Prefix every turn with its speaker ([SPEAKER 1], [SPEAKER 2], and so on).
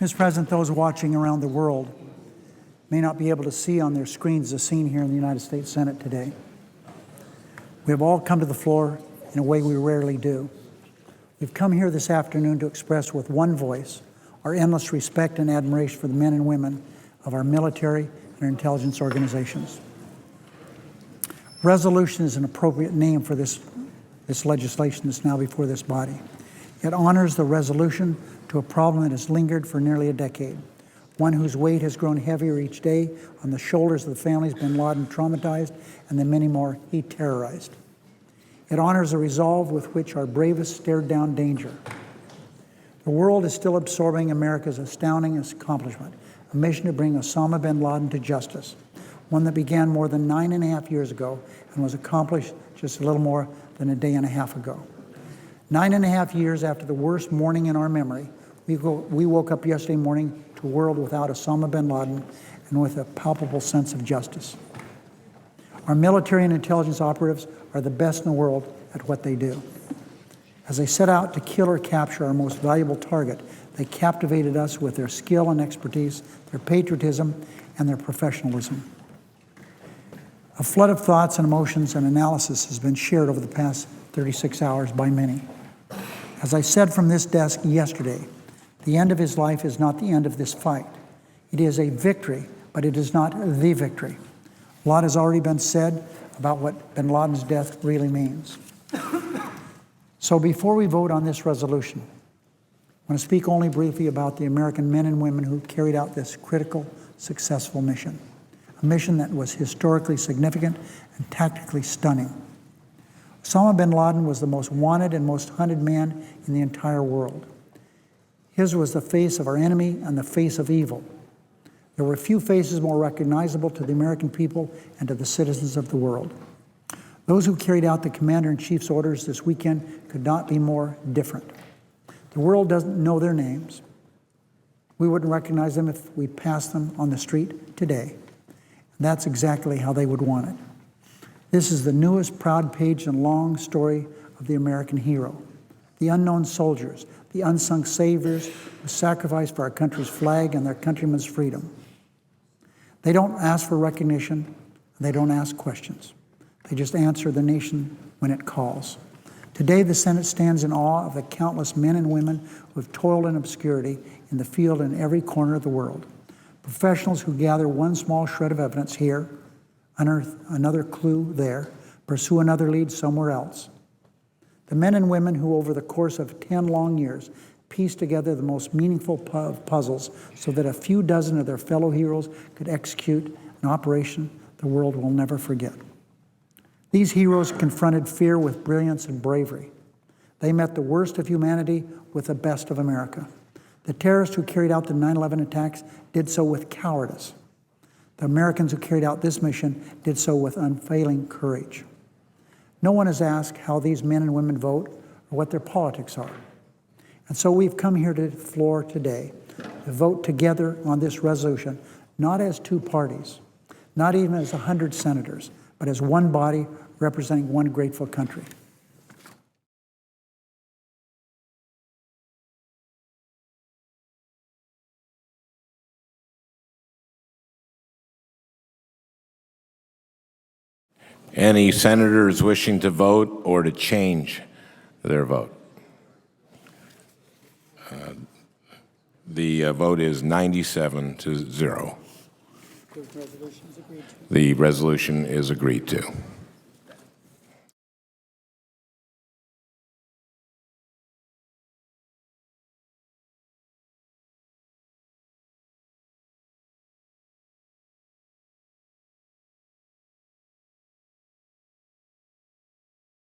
[SPEAKER 1] Mr. President, those watching around the world may not be able to see on their screens the scene here in the United States Senate today. We have all come to the floor in a way we rarely do. We've come here this afternoon to express with one voice our endless respect and admiration for the men and women of our military and our intelligence organizations. Resolution is an appropriate name for this legislation that's now before this body. It honors the resolution to a problem that has lingered for nearly a decade, one whose weight has grown heavier each day on the shoulders of the families bin Laden traumatized and the many more he terrorized. It honors the resolve with which our bravest stared down danger. The world is still absorbing America's astounding accomplishment, a mission to bring Osama bin Laden to justice, one that began more than 9.5 years ago and was accomplished just a little more than a day and a half ago. 9.5 years after the worst morning in our memory, we woke up yesterday morning to a world without Osama bin Laden and with a palpable sense of justice. Our military and intelligence operatives are the best in the world at what they do. As they set out to kill or capture our most valuable target, they captivated us with their skill and expertise, their patriotism, and their professionalism. A flood of thoughts and emotions and analysis has been shared over the past 36 hours by many. As I said from this desk yesterday, the end of his life is not the end of this fight. It is a victory, but it is not the victory. A lot has already been said about what bin Laden's death really means. So before we vote on this resolution, I want to speak only briefly about the American men and women who carried out this critical, successful mission, a mission that was historically significant and tactically stunning. Osama bin Laden was the most wanted and most hunted man in the entire world. His was the face of our enemy and the face of evil. There were few faces more recognizable to the American people and to the citizens of the world. Those who carried out the Commander-in-Chief's orders this weekend could not be more different. The world doesn't know their names. We wouldn't recognize them if we passed them on the street today. And that's exactly how they would want it. This is the newest proud page and long story of the American hero, the unknown soldiers, the unsung saviors who sacrificed for our country's flag and their countrymen's freedom. They don't ask for recognition, and they don't ask questions. They just answer the nation when it calls. Today, the Senate stands in awe of the countless men and women who have toiled in obscurity in the field in every corner of the world. Professionals who gather one small shred of evidence here, unearth another clue there, pursue another lead somewhere else. The men and women who, over the course of 10 long years, pieced together the most meaningful puzzles so that a few dozen of their fellow heroes could execute an operation the world will never forget. These heroes confronted fear with brilliance and bravery. They met the worst of humanity with the best of America. The terrorists who carried out the 9/11 attacks did so with cowardice. The Americans who carried out this mission did so with unfailing courage. No one has asked how these men and women vote or what their politics are. And so we've come here to the floor today to vote together on this resolution, not as two parties, not even as 100 senators, but as one body representing one grateful country.
[SPEAKER 2] Any senators wishing to vote or to change their vote? The vote is 97-0. The resolution is agreed to.